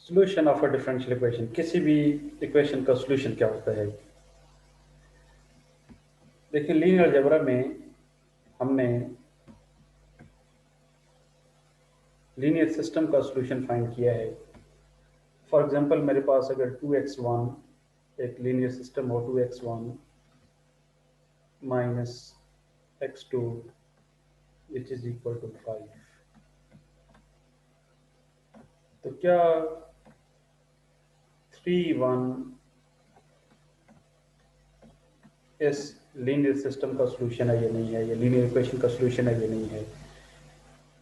Solution of a differential equation, किसी भी equation का सॉल्यूशन क्या होता है। देखिए लीनियर अलजेब्रा में हमने लीनियर सिस्टम का सॉल्यूशन फाइंड किया है। फॉर एग्जांपल मेरे पास अगर 2x1 एक लीनियर सिस्टम हो, 2x1 minus x2 which is equal to 5, तो क्या 3 1 इस लीनियर सिस्टम का सॉल्यूशन है या नहीं है, या लीनियर इक्वेशन का सॉल्यूशन है या नहीं है।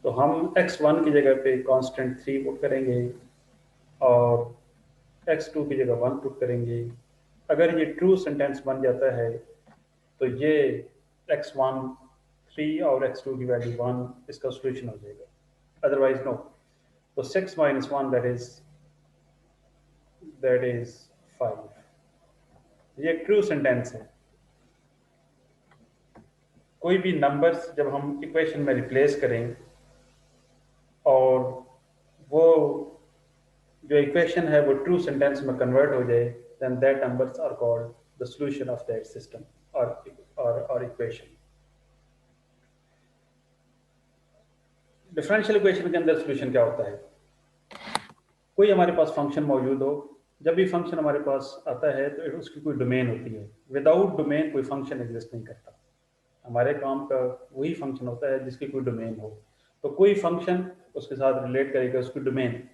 तो हम x1 की जगह पे कांस्टेंट 3 पुट करेंगे और x2 की जगह 1 पुट करेंगे। अगर ये ट्रू सेंटेंस बन जाता है तो ये x1 3 और x2 की वैल्यू 1 इसका सॉल्यूशन हो जाएगा, अदरवाइज नो। तो 6 minus 1 that is 5, ये एक ट्रू सेंटेंस है। कोई भी नंबर्स जब हम इक्वेशन में रिप्लेस करें और वो जो इक्वेशन है वो ट्रू सेंटेंस में कन्वर्ट हो जाए, then that numbers are called the solution of that system or equation। Differential equation के अंदर सॉल्यूशन क्या होता है। कोई हमारे पास फंक्शन मौजूद हो, जब भी फंक्शन हमारे पास आता है तो उसकी कोई डोमेन होती है। विदाउट डोमेन कोई फंक्शन एग्जिस्ट नहीं करता। हमारे काम का वही फंक्शन होता है जिसकी कोई डोमेन हो। तो कोई फंक्शन उसके साथ रिलेट करेगा उसकी डोमेन।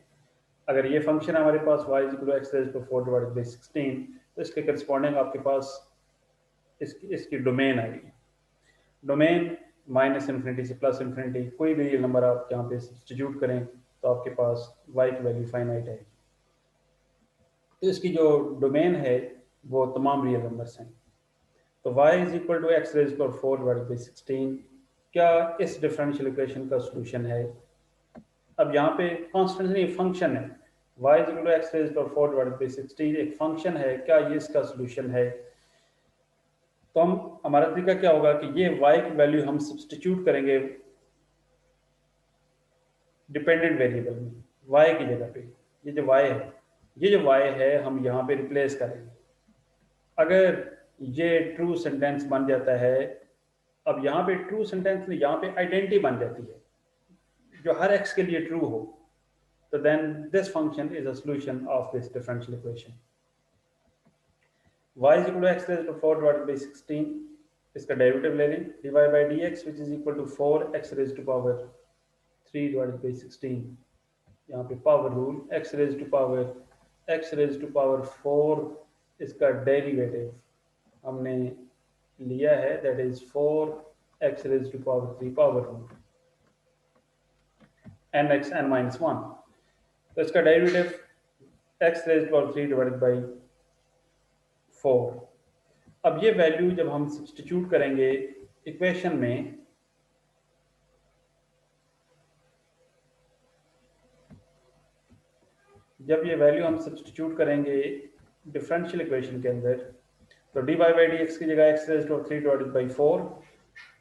अगर ये फंक्शन हमारे पास y = x⁴/16, तो इसके करस्पॉन्डिंग आपके पास इसकी डोमेन आएगी। डोमेन -∞ से +∞, कोई भी रियल नंबर आप यहाँ पे सब्स्टिट्यूट करें तो आपके पास y की वैल्यू फाइनाइट है। तो इसकी जो डोमेन है वो तमाम रियल नंबर्स हैं। तो y = x⁴/16 क्या इस डिफरेंशियल इक्वेशन का सॉल्यूशन है। अब यहाँ पे कांस्टेंट नहीं, फंक्शन है। y = x⁴/16 एक फंक्शन है, क्या ये इसका सॉल्यूशन है। तो हमारा तरीका क्या होगा कि ये y की वैल्यू हम सब्स्टिट्यूट करेंगे डिपेंडेंट वेरिएबल में, y की जगह पे ये जो y है हम यहाँ पे रिप्लेस करेंगे। अगर ये ट्रू सेंटेंस बन जाता है, अब यहाँ पे ट्रू सेंटेंस नहीं, यहाँ पे आइडेंटिटी बन जाती है जो हर x के लिए ट्रू हो, तो then this function is a solution of this differential equation. y = x⁴/16 इसका डेरिवेटिव ले लें, dy/dx which is equal to 4x⁻³ यहाँ पे पावर रूल, x⁻4 इसका डेरिवेटिव हमने लिया है, that is 4x⁻³ power rule n(x(n-1), तो इसका डेरिवेटिव x⁻3/4। अब ये वैल्यू जब हम सब्स्टिट्यूट करेंगे इक्वेशन में, जब ये वैल्यू हम सब्स्टिट्यूट करेंगे डिफरेंशियल इक्वेशन के अंदर, तो dy/dx की जगह x⁻3/4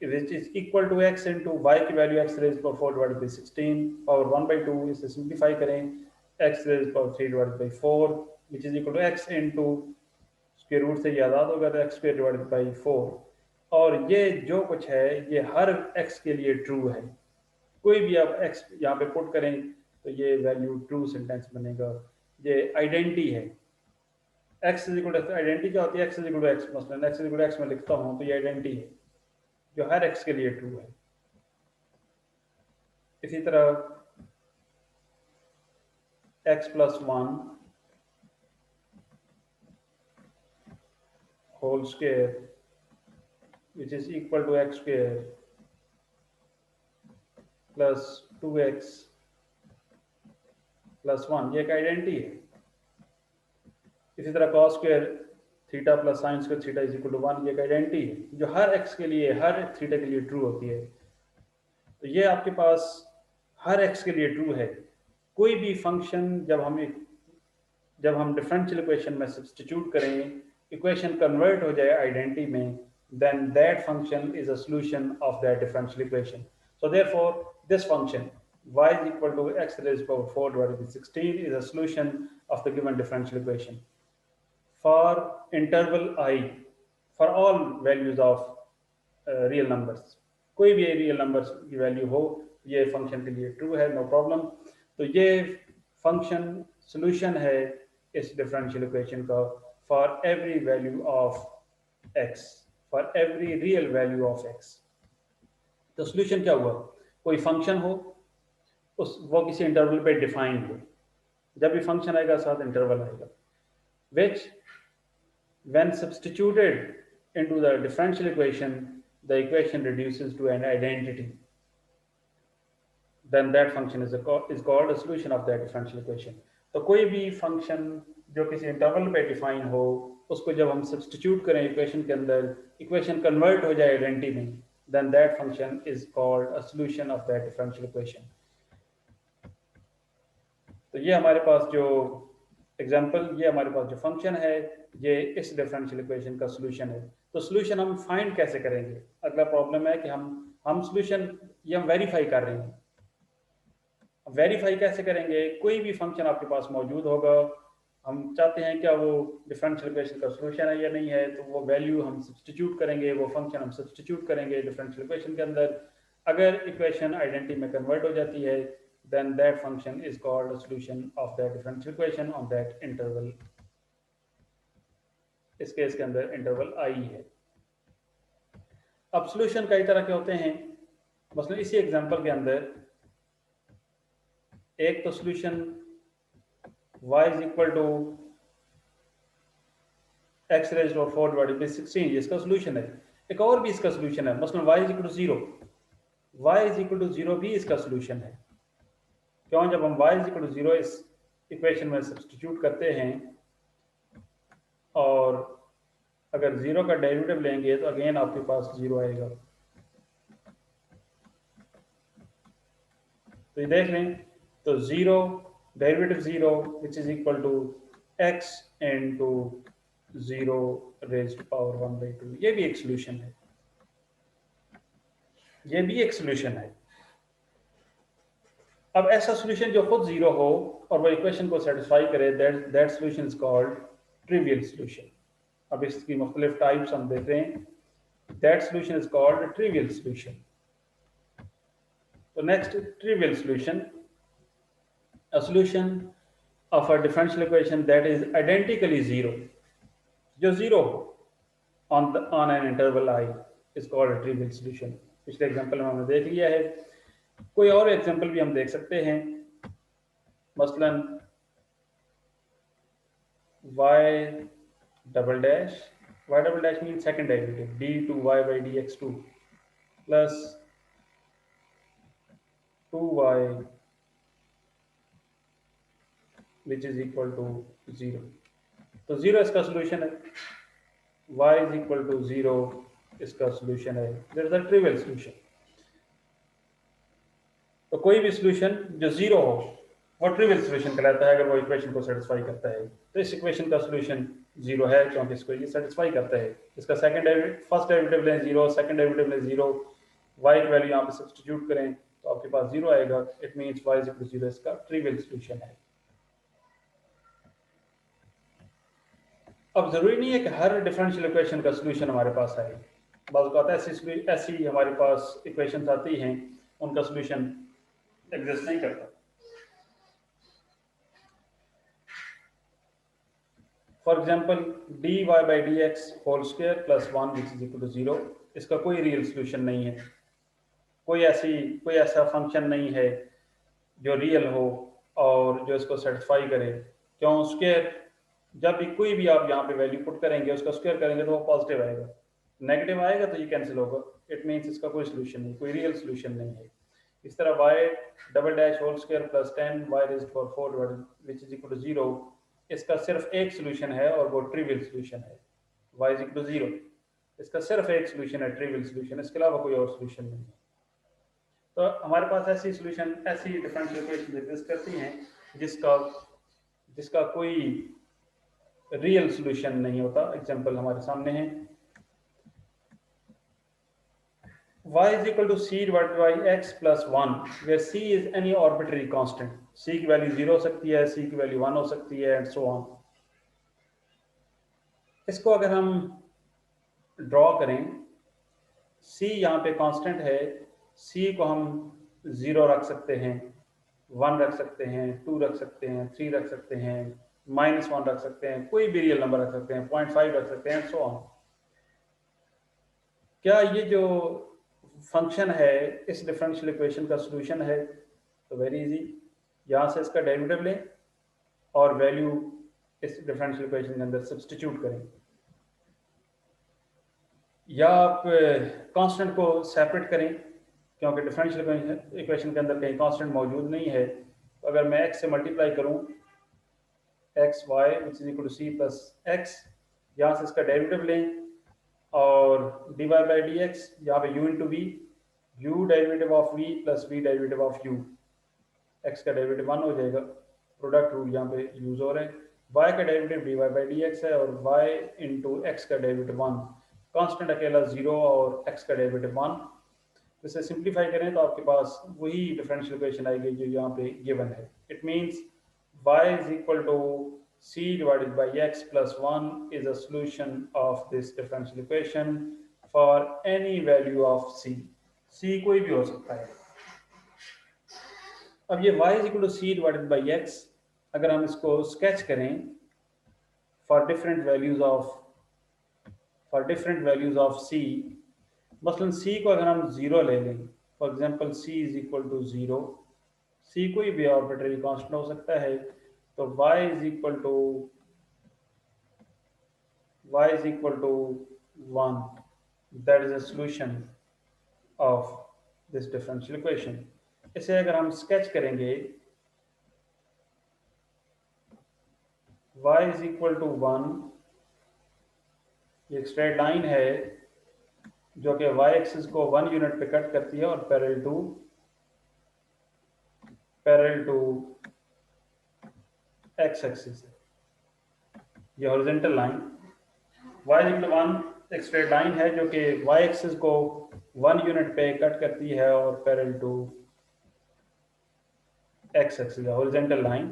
which is equal to x into y की वैल्यू x⁻4/16 पावर 1/2, इसे सिंप्लीफाई करें x⁻3/4 which is equal to x into square root से ये आज़ाद होगा तो x²/4। और ये जो कुछ है ये हर x के लिए ट्रू है। कोई भी आप x यहाँ पे पुट करें तो ये वैल्यू ट्रू सेंटेंस बनेगा। ये आइडेंटिटी है। आइडेंटिटी क्या होती है, x मसलन x में लिखता हूँ तो ये आइडेंटिटी है जो हर x के लिए ट्रू है। इसी तरह x+1 whole square which is equal to x² plus 2x plus 1, ये एक आइडेंटिटी है। इसी तरह cos square theta plus sine square theta is equal to 1, ये एक आइडेंटिटी है जो हर x के लिए, हर थीटा के लिए ट्रू होती है। तो ये आपके पास हर x के लिए ट्रू है। कोई भी फंक्शन जब हम डिफरेंशियल इक्वेशन में सब्स्टिट्यूट करें, इक्वेशन कन्वर्ट हो जाए आइडेंटिटी में, then that function is a solution of that differential equation. So therefore this function y is equal to x raised to power 4 divided by 16 is a solution of the given differential equation. For interval I, for all values of real numbers, कोई भी real numbers की value हो, ये function के लिए true है, no problem. तो ये फंक्शन सोल्यूशन है इस डिफरेंशियल इक्वेशन का for every value of x, for every real value of x. तो सोल्यूशन क्या हुआ? कोई फंक्शन हो, उस वो किसी इंटरवल पे डिफाइंड हो, जब भी फंक्शन आएगा साथ इंटरवल आएगा, which when substituted into the differential equation, the equation reduces to an identity, then that function is called a solution of that differential equation. तो कोई भी फंक्शन जो किसी इंटरवल पे डिफाइन हो, उसको जब हम सब्सटीट्यूट करें इक्वेशन के अंदर, इक्वेशन कन्वर्ट हो जाए आइडेंटिटी में, then that function is called a solution of that differential equation. तो ये हमारे पास जो एग्जांपल, ये हमारे पास जो फंक्शन है, ये इस डिफरेंशियल इक्वेशन का सॉल्यूशन है। तो सॉल्यूशन हम फाइंड कैसे करेंगे? अगला प्रॉब्लम है कि हम सॉल्यूशन ये हम वेरीफाई कर रहे हैं। वेरीफाई कैसे करेंगे? कोई भी फंक्शन आपके पास मौजूद होगा, हम चाहते हैं क्या वो डिफरेंशियल इक्वेशन का सॉल्यूशन है या नहीं है, तो वो वैल्यू हम सब्स्टिट्यूट करेंगे, वो फंक्शन हम सब्स्टिट्यूट करेंगे डिफरेंशियल इक्वेशन के अंदर। अगर इक्वेशन आइडेंटिटी में कन्वर्ट हो जाती है, then that function is called a solution of that differential equation on that interval. इस केस के अंदर इंटरवल I है। अब सॉल्यूशन कई तरह के होते हैं, मसलन इसी एग्जांपल के अंदर एक तो solution y is equal to x raised to 4 divided by 16, इसका सॉल्यूशन है। एक और भी इसका सॉल्यूशन है, मसलन y is equal to 0, y is equal to 0 भी इसका सॉल्यूशन है। क्यों? जब हम y is equal to 0 इस इक्वेशन में सब्स्टिट्यूट करते हैं और अगर 0 का डेरिवेटिव लेंगे तो अगेन आपके पास 0 आएगा। तो ये देख लें, तो 0 derivative 0 which is equal to x into 0 raised to power 1/2, ये भी एक सॉल्यूशन है, ये भी एक सॉल्यूशन है। अब ऐसा सॉल्यूशन जो खुद 0 हो और वो इक्वेशन को सेटिस्फाई करे, that solution is called trivial solution. अब इसकी मुख्तलिफ टाइप्स हम देख रहे हैं। That solution is called trivial solution. तो next, trivial solution, a solution of a differential equation that is identically 0, जो 0 हो on an interval I is called a trivial solution। पिछले एग्जांपल में हमने देख लिया है, कोई और एग्जांपल भी हम देख सकते हैं, मसलन y double dash means second derivative d2y by dx2 plus 2y which is equal to 0। तो 0 इसका सॉल्यूशन है, y is equal to 0 इसका सॉल्यूशन है, there is a trivial solution. तो कोई भी सॉल्यूशन जो 0 हो वो ट्रिवियल सॉल्यूशन कहलाता है अगर वो इक्वेशन को सेटिस्फाई करता है। तो इस इक्वेशन का सॉल्यूशन 0 है क्योंकि इसको ये सेटिस्फाई करता है। इसका फर्स्ट डेरिवेटिव लें 0, सेकंड डेरिवेटिव लें 0, y की वैल्यू यहाँ पे सब्स्टिट्यूट करें तो आपके पास 0 आएगा। It means y is equal to 0 इसका ट्रिवियल सॉल्यूशन है। अब जरूरी नहीं है कि हर डिफरेंशियल इक्वेशन का सॉल्यूशन हमारे पास आए। बाज़ औक़ात ऐसी हमारे पास इक्वेशंस आती हैं उनका सॉल्यूशन एग्जिस्ट नहीं करता। For example dy by dx whole square plus 1 which is equal to 0, इसका कोई रियल सॉल्यूशन नहीं है। कोई ऐसा फंक्शन नहीं है जो रियल हो और जो इसको सेटिस्फाई करे। क्यों? स्क्वायर जब भी कोई भी आप यहाँ पे वैल्यू पुट करेंगे, उसका स्क्वायर करेंगे तो वो पॉजिटिव आएगा, नेगेटिव आएगा तो ये कैंसिल होगा। इट मींस इसका कोई सॉल्यूशन नहीं, कोई रियल सॉल्यूशन नहीं है। इस तरह y double dash whole square plus 10 y raised to power 4 which is equal to 0, इसका सिर्फ एक सॉल्यूशन है और वो ट्रिवियल सॉल्यूशन है। y इज इक्वल टू 0, इसका सिर्फ एक सॉल्यूशन है, ट्रिवियल सॉल्यूशन, इसके अलावा कोई और सॉल्यूशन नहीं है। तो हमारे पास ऐसी सॉल्यूशन, ऐसी डिफरेंशियल इक्वेशन एग्जिस्ट करती हैं जिसका कोई रियल सॉल्यूशन नहीं होता। एग्जांपल हमारे सामने है, y is equal to c divided by x plus 1 where c is any arbitrary constant. c की वैल्यू 0 हो सकती है, c की वैल्यू 1 हो सकती है एंड सो ऑन. इसको अगर हम ड्रॉ करें, c यहाँ पे कांस्टेंट है, c को हम 0 रख सकते हैं, 1 रख सकते हैं, 2 रख सकते हैं, 3 रख सकते हैं, -1 रख सकते हैं, कोई भी रियल नंबर रख सकते हैं, 0.5 रख सकते हैं एंड सो ऑन. क्या ये जो फंक्शन है इस डिफरेंशियल इक्वेशन का सॉल्यूशन है? तो वेरी इजी, यहाँ से इसका डेरिवेटिव लें और वैल्यू इस डिफरेंशियल इक्वेशन के अंदर सब्स्टिट्यूट करें, या आप कांस्टेंट को सेपरेट करें क्योंकि डिफरेंशियल इक्वेशन के अंदर कहीं कांस्टेंट मौजूद नहीं है. तो अगर मैं x से मल्टीप्लाई करूं, x y which is equal to c plus x, यहाँ से इसका डेरिवेटिव लें और d y by d x, यहाँ पे u into v, u derivative of v plus v derivative of u, x का डेरिवेटिव 1 हो जाएगा, प्रोडक्ट रूल यहाँ पे यूज हो रहे हैं. y का derivative d y by d x है और y इंटू एक्स का डेरिवेटिव 1, कांस्टेंट अकेला 0 और x का डेरिवेटिव 1. इसे सिंप्लीफाई करें तो आपके पास वही डिफरेंशियल इक्वेशन आएगी जो यहाँ पे गिवन है. It means y is equal to c divided by x plus 1 is a solution of this differential equation for any value of c. c कोई भी हो सकता है. अब ये y is equal to c divided by x अगर हम इसको स्केच करें for different values of c, मसलन c को अगर हम 0 ले लें, for example c is equal to 0, c कोई भी आर्बिट्रेरी कांस्टेंट हो सकता है, तो y is equal to 1. That is a solution of this differential equation. इसे अगर हम स्केच करेंगे, y is equal to 1, ये एक स्ट्रेट लाइन है जो कि y एक्सिस को 1 यूनिट पे कट करती है और पैरेलल टू x एक्सिस है. ये horizontal line y is equal to 1 एक स्ट्रेट लाइन है जो कि y एक्सिस को 1 यूनिट पे कट करती है और पैरेलल टू x एक्सिस है, हॉरिजॉन्टल लाइन.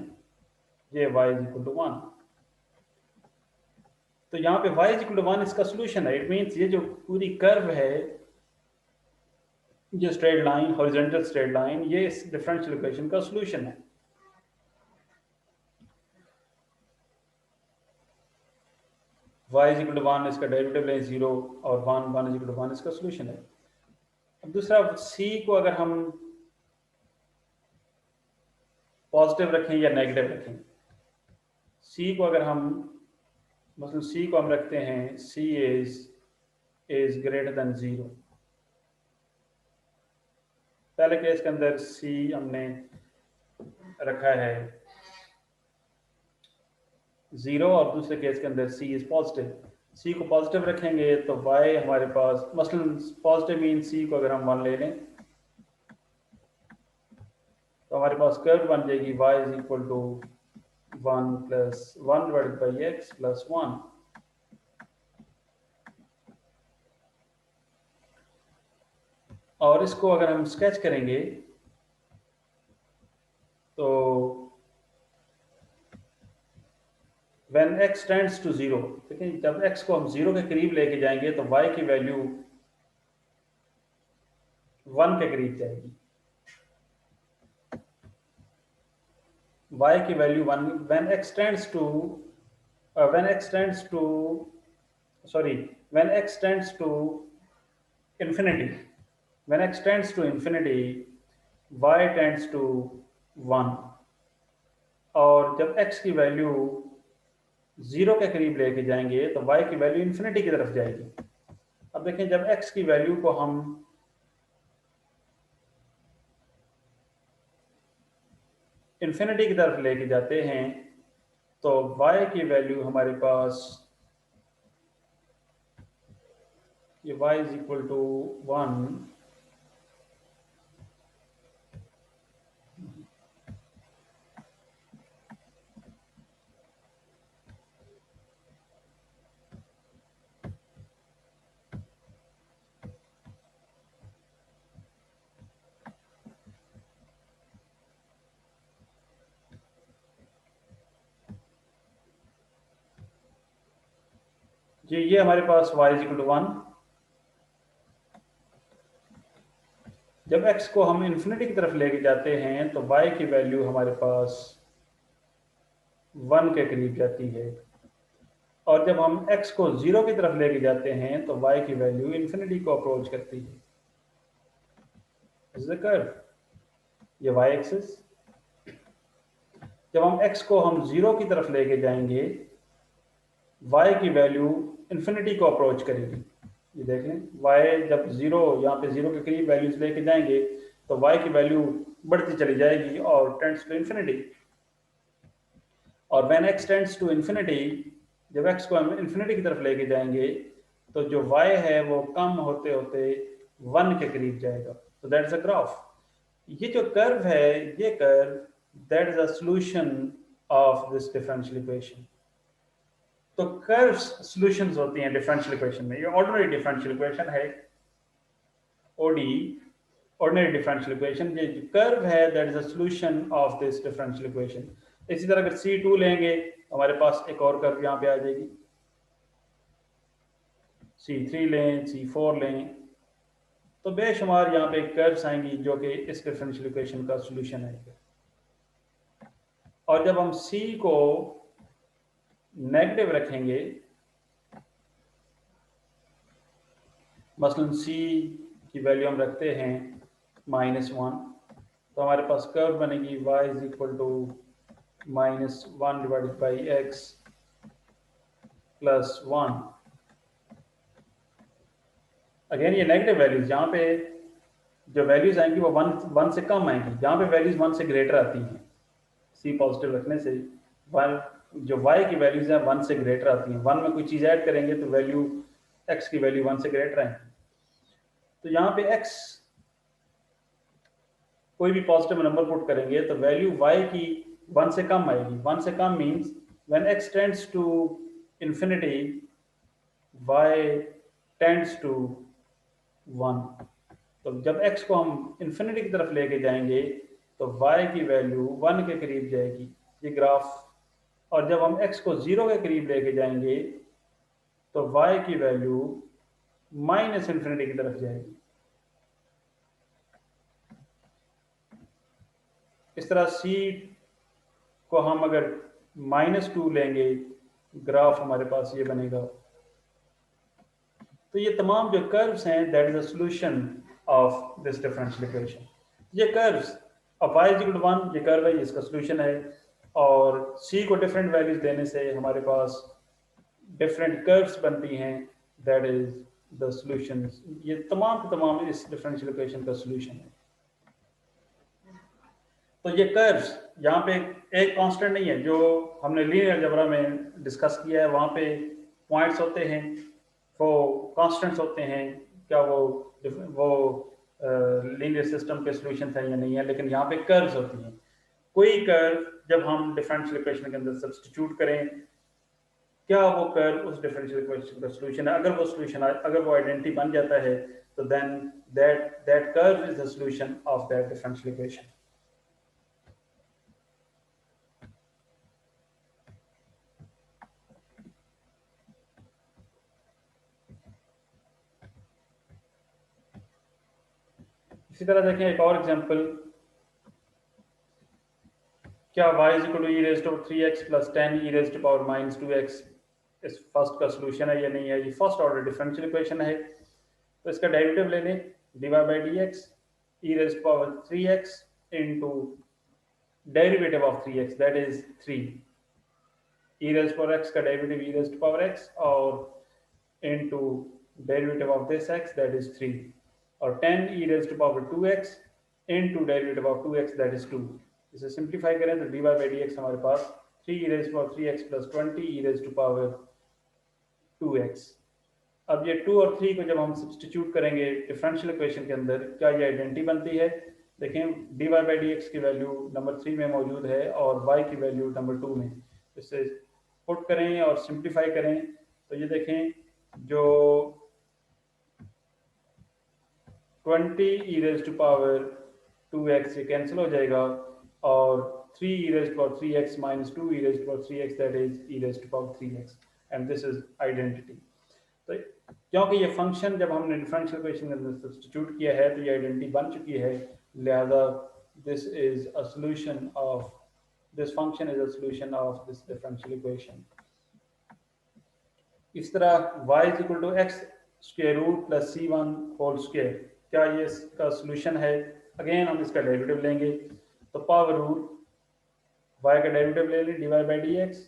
ये y is equal to 1. तो यहाँ पे y is equal to 1 इसका सोल्यूशन है. इट मींस ये जो पूरी कर्व है, ये straight line, horizontal straight line, ये इस डिफरेंशियल इक्वेशन का सोल्यूशन है. y is equal to 1 इसका डेरिवेटिव लें 0 और 1 is equal to 1 इसका सोल्यूशन है. अब दूसरा, c को अगर हम पॉजिटिव रखें या नेगेटिव रखें, c को अगर हम मतलब c को हम रखते हैं c is greater than 0. पहले केस के अंदर c हमने रखा है 0 और दूसरे केस के अंदर c इज पॉजिटिव. c को पॉजिटिव रखेंगे तो y हमारे पास, मसलन पॉजिटिव मीन c को अगर हम 1 ले लें तो हमारे पास कर्व बन जाएगी y is equal to 1 plus 1 divided by x plus 1. और इसको अगर हम स्केच करेंगे तो when x tends to 0, देखिए जब x को हम 0 के करीब लेके जाएंगे तो y की वैल्यू 1 के करीब जाएगी. y की value 1 when x tends to infinity, when x tends to infinity y tends to 1. और जब x की वैल्यू 0 के करीब लेके जाएंगे तो y की वैल्यू इन्फिनिटी की तरफ जाएगी. अब देखें जब x की वैल्यू को हम इन्फिनिटी की तरफ लेके जाते हैं तो y की वैल्यू हमारे पास, ये y इज इक्वल टू 1, जी ये हमारे पास y इज इक्वल टू 1। जब x को हम इन्फिनिटी की तरफ लेके जाते हैं तो y की वैल्यू हमारे पास 1 के करीब जाती है, और जब हम x को 0 की तरफ लेके जाते हैं तो y की वैल्यू इन्फिनिटी को अप्रोच करती है। इज द कर्व, ये y एक्सिस। जब हम x को हम 0 की तरफ लेके जाएंगे, y की वैल्यू इन्फिनिटी को अप्रोच करेगी। ये देख लें, y जब 0 यहाँ पे 0 के करीब वैल्यूज लेके जाएंगे तो y की वैल्यू बढ़ती चली जाएगी और टेंड्स टू इन्फिनिटी। और when x tends to infinity, जब x को हम इन्फिनिटी की तरफ लेके जाएंगे तो जो y है वो कम होते होते 1 के करीब जाएगा। तो दैट इज अ ग्राफ। ये जो कर्व है, ये curve that is a solution of this differential equation. तो कर्व्स सॉल्यूशंस होती हैं डिफरेंशियल इक्वेशन में। ये ऑर्डिनरी डिफरेंशियल इक्वेशन है, ओडी, ऑर्डिनरी डिफरेंशियल इक्वेशन। ये कर्व है that is a solution of this differential equation. इसी तरह अगर C2 लेंगे हमारे पास एक और कर्व यहाँ पे आ जाएगी, C3 लें, C4 लें, तो बेशुमार यहाँ पे कर्व्स आएंगी जो कि इस डिफरेंशियल इक्वेशन का सॉल्यूशन है। और जब हम C को नेगेटिव रखेंगे, मसलन C की वैल्यू हम रखते हैं -1, तो हमारे पास कर्व बनेगी y is equal to -1 divided by x plus 1। Again ये नेगेटिव वैल्यूज, यहाँ पे जो वैल्यूज आएंगी वो 1 से कम आएंगी। जहाँ पे वैल्यूज 1 से ग्रेटर आती हैं, C पॉजिटिव रखने से 1, जो y की वैल्यूज हैं 1 से ग्रेटर आती हैं। 1 में कोई चीज़ ऐड करेंगे तो वैल्यू x की वैल्यू 1 से ग्रेटर आएंगी। तो यहाँ पे x कोई भी पॉजिटिव नंबर पुट करेंगे तो वैल्यू y की 1 से कम आएगी। 1 से कम means when x tends to infinity y tends to 1। तो जब x को हम इंफिनिटी की तरफ लेके जाएंगे तो y की वैल्यू 1 के करीब जाएगी, ये ग्राफ। और जब हम x को 0 के करीब लेके जाएंगे तो y की वैल्यू माइनस इंफिनिटी की तरफ जाएगी। इस तरह C को हम अगर -2 लेंगे, ग्राफ हमारे पास ये बनेगा। तो ये तमाम जो कर्व्स हैं that is a solution of this differential equation. ये कर्व्स, अब y इज इक्वल टू 1 ये कर्व है, इसका सॉल्यूशन है, और C को डिफरेंट वैल्यूज देने से हमारे पास डिफरेंट कर्व्स बनती हैं, दैट इज द सॉल्यूशन। ये तमाम इस डिफरेंशियल इक्वेशन का सॉल्यूशन है। तो ये कर्व्स, यहाँ पे एक कांस्टेंट नहीं है, जो हमने लीनियर अलजेब्रा में डिस्कस किया है वहाँ पे पॉइंट्स होते हैं, वो कांस्टेंट्स होते हैं, क्या वो लीनियर सिस्टम के सॉल्यूशन है या नहीं है, लेकिन यहाँ पे कर्व्स होती हैं। कोई कर्व जब हम डिफरेंशियल इक्वेशन के अंदर सब्स्टिट्यूट करें, क्या वो कर्व उस डिफरेंशियल इक्वेशन का सॉल्यूशन है। अगर वो सॉल्यूशन, अगर वो आइडेंटिटी बन जाता है तो then that curve is the solution of that differential equation. इसी तरह देखें एक और एग्जांपल, क्या y is equal to e raise to 3x plus 10 e raise to power minus 2x इस फर्स्ट का सॉल्यूशन है या नहीं है। ये फर्स्ट ऑर्डर डिफरेंशियल इक्वेशन है, तो इसका डेरिवेटिव ले लें, dy by dx e raise to power 3x into derivative of 3x that is 3, e raise to power x का derivative e raise to power x और into derivative of this x that is 3, और 10 e raise to power 2x into derivative of 2x that is 2। इसे simplify करें तो dy by dx हमारे पास 3 e raise to power 3x plus 20 e raise to power 2x। अब ये 2 और 3 को जब हम सब्स्टिट्यूट करेंगे डिफरेंशियल इक्वेशन के अंदर, क्या ये आइडेंटिटी बनती है। देखें dy बाई dx की वैल्यू नंबर 3 में मौजूद है और y की वैल्यू नंबर 2 में। इसे पुट करें और सिंप्लीफाई करें तो ये देखें, जो 20 e raise to power 2x ये कैंसिल हो जाएगा, और 3 e raised to power 3x minus 2 e raised to power 3x, that is e raised to power 3x, and this is identity. तो क्योंकि ये फंक्शन जब हमने डिफरेंशियल इक्वेशन के अंदर सब्स्टिट्यूट किया है तो ये आइडेंटिटी बन चुकी है, लिहाजा this is a solution of this function is a solution of this differential equation. इस तरह y is equal to x square root plus c one whole square, क्या ये इसका सॉल्यूशन है? अगेन हम इसका डेरिवेटिव लेंगे, तो पावर रूट y का डेरिवेटिव ले लें dy by d x,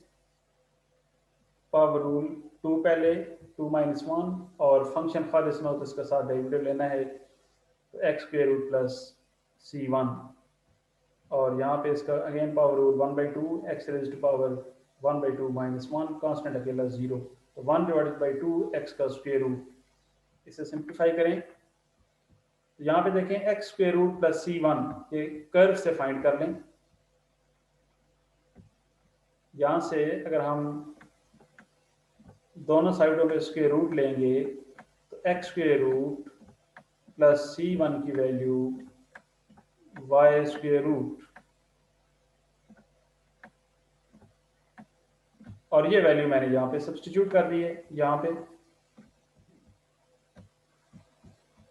power rule 2 पहले 2 माइनस 1 और फंक्शन खालिस ना हो तो इसका साथ डेरिवेटिव लेना है, तो x square root plus c one, और यहाँ पे इसका again power rule 1/2 x raise to power 1/2 minus 1, constant अकेला 0, तो 1 डिवाइडेड बाई 2 एक्स का स्क्वायर रूट। इसे सिंप्लीफाई करें तो यहाँ पे देखें x square root plus c one, ये कर्व से फाइंड कर लें। यहाँ से अगर हम दोनों साइडों पे स्क्वायर रूट लेंगे तो x square root plus c one की वैल्यू वाई स्क्वायर रूट, और ये वैल्यू मैंने यहाँ पे सब्स्टिट्यूट कर दी है। यहाँ पे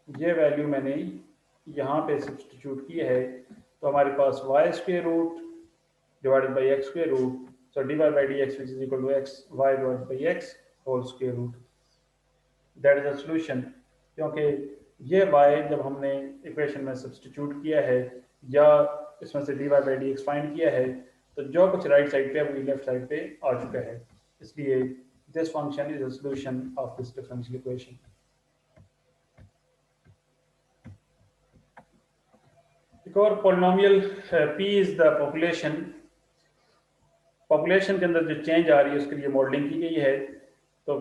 ये वैल्यू मैंने यहाँ पे सब्स्टिट्यूट की है, तो हमारे पास y square root divided by x square root, so dy by dx which is equal to x y divided by x whole square root, that is a solution। क्योंकि ये y जब हमने इक्वेशन में सब्स्टिट्यूट किया है या इसमें से dy by dx फाइंड किया है, तो जो कुछ राइट साइड पे है वही लेफ्ट साइड पे आ चुका है, इसलिए this function is a solution of this differential equation. एक और polynomial p is the population, population के अंदर जो चेंज आ रही है उसके लिए मॉडलिंग की गई है, तो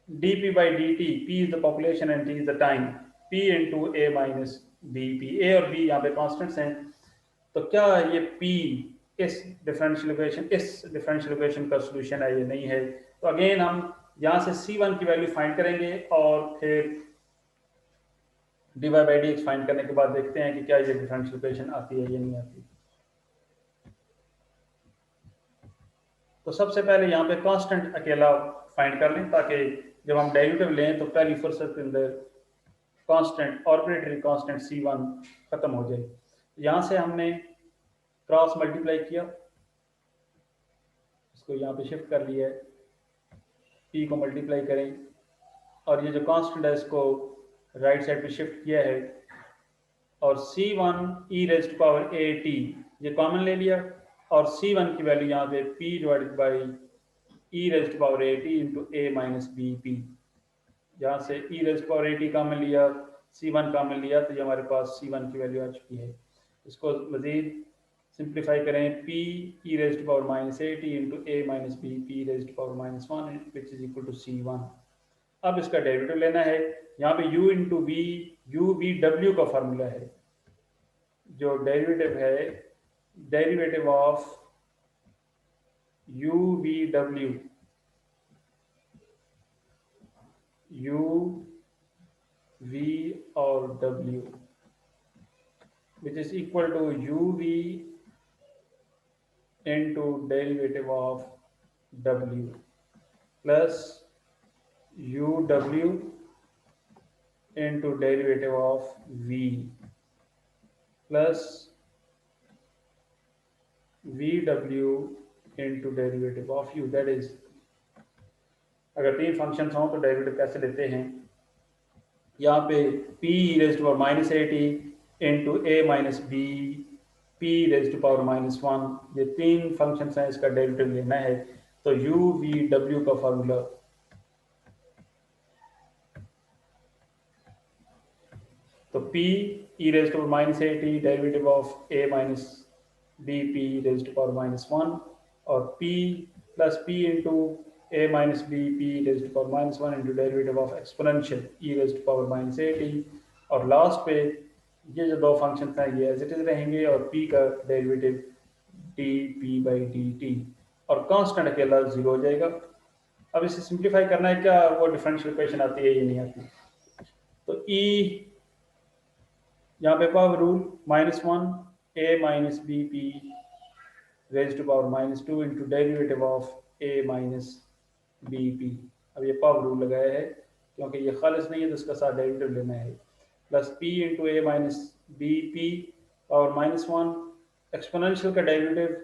dp by dt, p is the population and t is the time, p into a minus bp, a और b यहाँ पे कॉन्स्टेंट्स हैं, तो क्या ये p इस डिफरेंशियल इक्वेशन का सॉल्यूशन है या नहीं है? तो अगेन हम यहाँ से c1 की वैल्यू फाइंड करेंगे और फिर dy by dx फाइंड करने के बाद देखते हैं कि क्या ये डिफरेंशियल इक्वेशन आती है या नहीं आती। तो सबसे पहले यहाँ पे कांस्टेंट अकेला फाइंड कर लें, ताकि जब हम डेरिवेटिव लें तो पहली फुर्सत के अंदर कांस्टेंट आर्बिट्रेरी कांस्टेंट C1 खत्म हो जाए। यहाँ से हमने क्रॉस मल्टीप्लाई किया, इसको यहाँ पे शिफ्ट कर लिया है, P को मल्टीप्लाई करें और ये जो कांस्टेंट है इसको राइट साइड पे शिफ्ट किया है, और C1 e raised to power at ये कॉमन ले लिया, और C1 की वैल्यू यहाँ पे P divided by e raised to power at into a minus bp, यहाँ से e raised to power at common लिया, C1 कॉमन लिया, तो ये हमारे पास C1 की वैल्यू आ चुकी है। इसको मजीद सिंप्लीफाई करें, p e raised to power minus at into a minus bp raised to power minus 1 which is equal to C1। अब इसका डेरिवेटिव लेना है, यहाँ पे u into v, u v w का फार्मूला है, जो डेरिवेटिव है derivative of u v w, u v और w which is equal to u v into derivative of w plus u w into derivative of v plus vw into derivative of u, that is अगर तीन functions हों तो derivative कैसे लेते हैं? यहाँ पे p raised to power minus at into a minus b p raised to power minus 1, ये तीन फंक्शंस हैं, इसका डेरिवेटिव लेना है, तो u v w का फार्मूला तो p e raised to power minus at derivative of a minus b p raised to power minus 1, और p plus p into a minus b p raised to power minus 1 into derivative of exponential e raised to power minus at, और last पे ये जो दो function हैं ये as it is रहेंगे, और p का डेरिवेटिव dp बाई dt, और कांस्टेंट अकेला 0 हो जाएगा। अब इसे सिंप्लीफाई करना है, क्या वो डिफरेंशियल इक्वेशन आती है या नहीं आती? तो e यहाँ पे power rule -1 a minus b p raised to power -2 into derivative of a minus b p, अब ये पावर रूल लगाया है, क्योंकि ये खालिस नहीं है तो इसका साथ डेरिवेटिव लेना है, plus p into a minus b p power -1। Exponential का डेरिवेटिव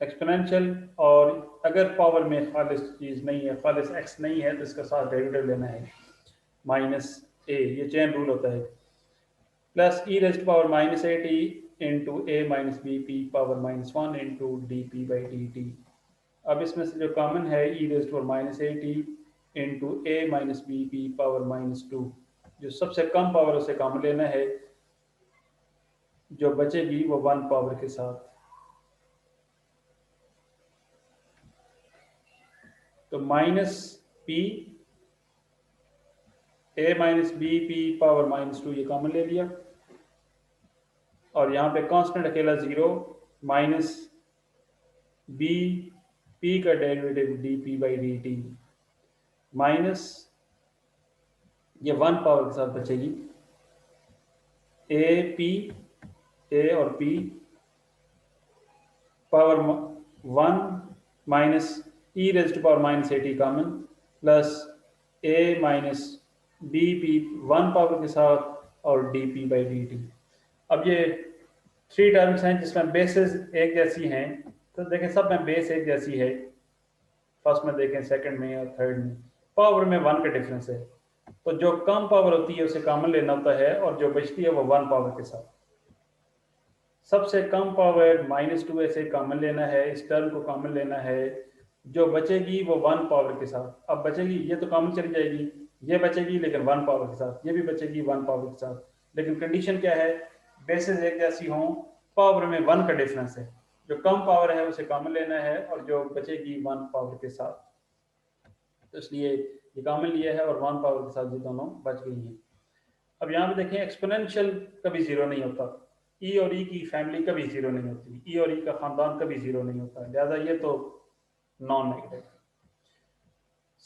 एक्सपोनेंशियल, और अगर पावर में खालिस चीज़ नहीं है, खालिस एक्स नहीं है, तो इसका साथ डेरिवेटिव लेना है माइनस ए, ये चेन रूल होता है, plus e raised power -8 into a minus b p power -1 into d p by d t. अब इसमें से जो कॉमन है e raised power -8 into a minus b p power -2, जो सबसे कम पावर उसे कॉमन लेना है, जो बचेगी वो 1 पावर के साथ। तो minus p a minus b p power -2 ये कॉमन ले लिया, और यहाँ पे कांस्टेंट अकेला 0 माइनस बी पी का derivative D p by d T minus ये 1 पावर के साथ बचेगी ए पी, ए और p power 1 minus e raise to power -8 common, plus a minus b p 1 power के साथ और d p by d t. अब ये 3 टर्म्स हैं जिसमें बेसेस एक जैसी हैं, तो देखें सब में बेस एक जैसी है, फर्स्ट में देखें, सेकंड में और थर्ड में पावर में 1 का डिफरेंस है, तो जो कम पावर होती है उसे कॉमन लेना होता है, और जो बचती है वो 1 पावर के साथ। सबसे कम पावर -2 से कॉमन लेना है, इस टर्म को कॉमन लेना है, जो बचेगी वो 1 पावर के साथ। अब बचेगी, ये तो कॉमन चली जाएगी, ये बचेगी लेकिन 1 पावर के साथ, ये भी बचेगी 1 पावर के साथ, लेकिन कंडीशन क्या है, बेसिस एक जैसी हों, पावर में 1 का डिफरेंस है, जो कम पावर है उसे कॉमन लेना है, और जो बचेगी 1 पावर के साथ। तो इसलिए ये कॉमन लिया है और 1 पावर के साथ ये दोनों बच गई हैं। अब यहाँ पे देखें, एक्सपोनेंशियल कभी जीरो नहीं होता, ई और ई की फैमिली कभी जीरो नहीं होती, ई और ई का खानदान कभी जीरो नहीं होता, लिहाजा ये तो नॉन नेगेटिव।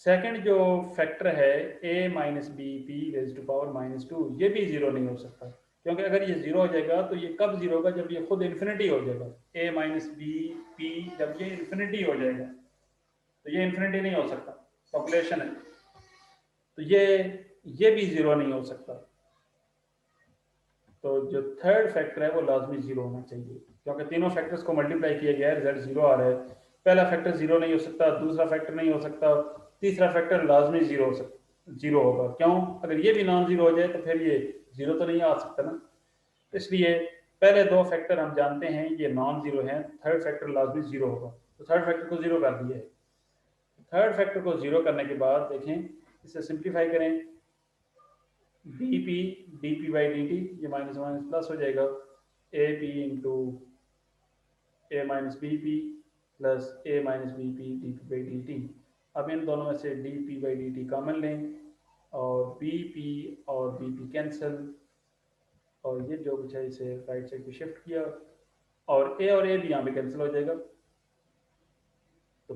सेकंड जो फैक्टर है a minus b p raise to power -2, ये भी जीरो नहीं हो सकता, क्योंकि अगर ये जीरो हो जाएगा तो ये कब जीरो होगा, जब ये खुद इन्फिनिटी हो जाएगा। ए माइनस बी पी जब ये इन्फिनिटी हो जाएगा, तो ये इन्फिनिटी नहीं हो सकता, पॉपुलेशन है, तो ये भी जीरो नहीं हो सकता। तो जो थर्ड फैक्टर है वो लाजमी जीरो होना चाहिए, क्योंकि तीनों फैक्टर्स को मल्टीप्लाई किया गया है, रिजल्ट जीरो आ रहा है। पहला फैक्टर जीरो नहीं हो सकता, दूसरा फैक्टर नहीं हो सकता, तीसरा फैक्टर लाजमी जीरो होगा। क्यों? अगर ये भी नॉन जीरो हो जाए तो फिर ये जीरो तो नहीं आ सकता ना। इसलिए पहले दो फैक्टर हम जानते हैं ये नॉन जीरो हैं, थर्ड फैक्टर लाजमी जीरो होगा, तो थर्ड फैक्टर को जीरो कर दिया है। थर्ड फैक्टर को जीरो करने के बाद देखें, इसे सिंप्लीफाई करें, d p by d t, ये माइनस माइनस प्लस हो जाएगा, a p into a minus b p plus a minus b p d p by d t. अब इन दोनों में से d p by d t common लें, और बी पी और बी पी कैंसिल, और ये जो कुछ है इसे राइट साइड पे शिफ्ट किया, और ए भी यहाँ पे कैंसिल हो जाएगा, तो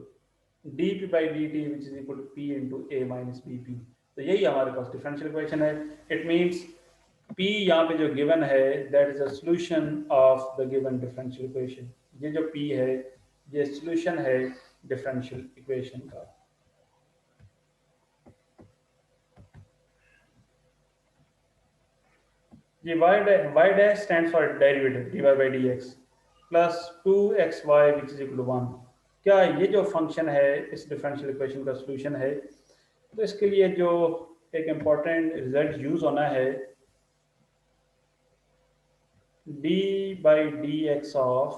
d p by d t which is equal to p into a minus b p. तो यही हमारे पास डिफरेंशियल इक्वेशन है। इट मीन्स P यहाँ पे जो गिवन है that is a solution of the given differential equation. ये जो P है ये सॉल्यूशन है डिफरेंशियल इक्वेशन का। ये y dash stands for derivative dy by dx plus 2xy which is equal to 1। क्या ये जो फंक्शन है इस डिफरेंशियल इक्वेशन का सॉल्यूशन है? तो इसके लिए जो एक इम्पॉर्टेंट रिजल्ट यूज होना है, d by dx of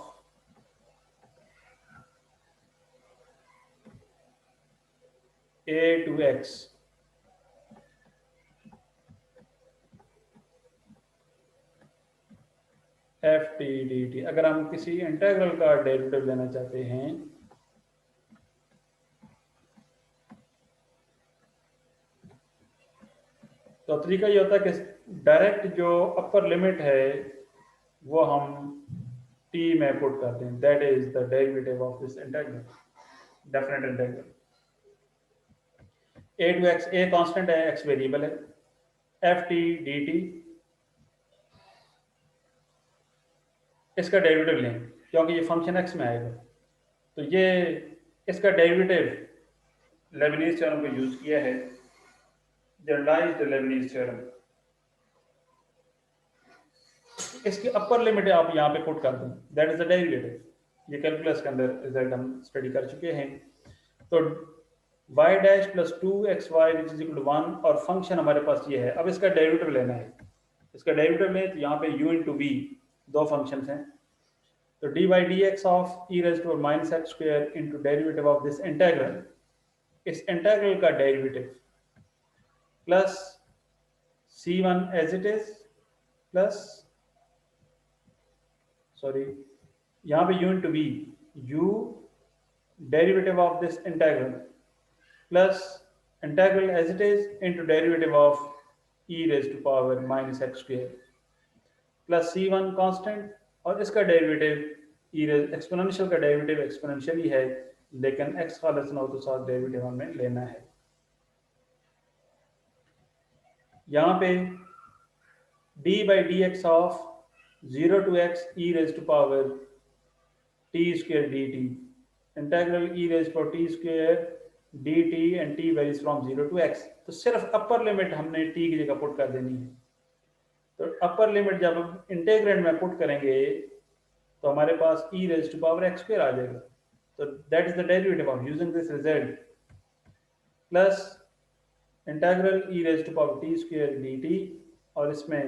a to x F T D T. अगर हम किसी इंटीग्रल का डेरिवेटिव लेना चाहते हैं तो तरीका ये होता है कि डायरेक्ट जो अपर लिमिट है वो हम t में पुट करते हैं, that is the derivative of this integral, definite integral. a to x, a constant है, x वेरिएबल है, एफ टी डी टी इसका डेरिवेटिव लें, क्योंकि ये फंक्शन x में आएगा, तो ये इसका डेरिवेटिव लेबनीज थ्योरम को यूज किया है, जनरलाइज्ड लेबनीज थ्योरम। इसकी अपर लिमिट आप यहाँ पे पुट कर दें, दैट इज द डेरिवेटिव। ये कैलकुलस के अंदर रिजल्ट हम स्टडी कर चुके हैं। तो y dash plus 2xy which is equal to 1 और फंक्शन हमारे पास ये है। अब इसका डेरिवेटिव लेना है। इसका डेरिवेटिव लें तो यहाँ पे u इंटू वी दो फंक्शंस हैं। तो dy dx of e raise to power minus x square into derivative of this integral, इस इंटेग्रल का derivative plus c1 as it is plus sorry यहाँ पे u into v, u derivative of this integral plus integral as it is into derivative of e raise to power minus x square plus c1 constant और इसका derivative exponential का derivative exponential ही है, लेकिन x खालस ना हो तो साथ derivative हमें लेना है। यहाँ पे d by d x of 0 to x e raised to power t square dt, integral e raised to t square dt and t varies from 0 to x। तो सिर्फ अपर लिमिट हमने t की जगह पुट कर देनी है। तो upper limit जब हम इंटीग्रेंड में पुट करेंगे तो हमारे पास e raised to power x square आ जाएगा। तो that is the derivative of using this result plus integral e raised to power t square dt और इसमें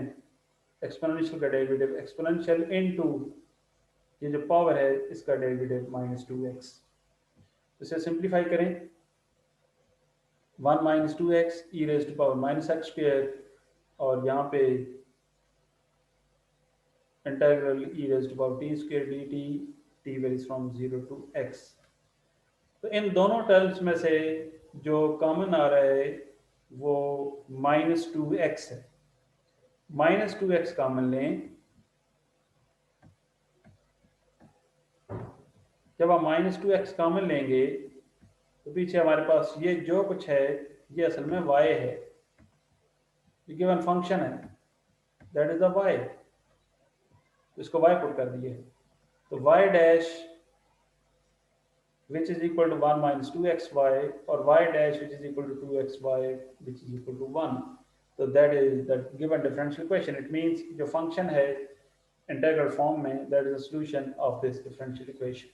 एक्सपोनेंशियल का डेरिवेटिव एक्सपोनेंशियल इनटू ये जो पावर है इसका डेरिवेटिव माइनस 2x। इसे सिंप्लीफाई करें, 1 minus 2x e raise to power minus x square और यहाँ पे integral e raise to power t square d t, t varies from 0 to x। तो इन दोनों टर्म्स में से जो कॉमन आ रहा है वो माइनस 2x है। माइनस 2x कॉमन लें, जब हम माइनस 2x कॉमन लेंगे तो पीछे हमारे पास ये जो कुछ है ये असल में y है, ये गिवन फंक्शन है, दैट इज द y। तो इसको y पुट कर दिए तो y dash which is equal to 1 minus 2xy और y dash which is equal to 2xy which is equal to 1। तो that is the given differential equation। it means जो function है integral form में, that is the solution of this differential equation।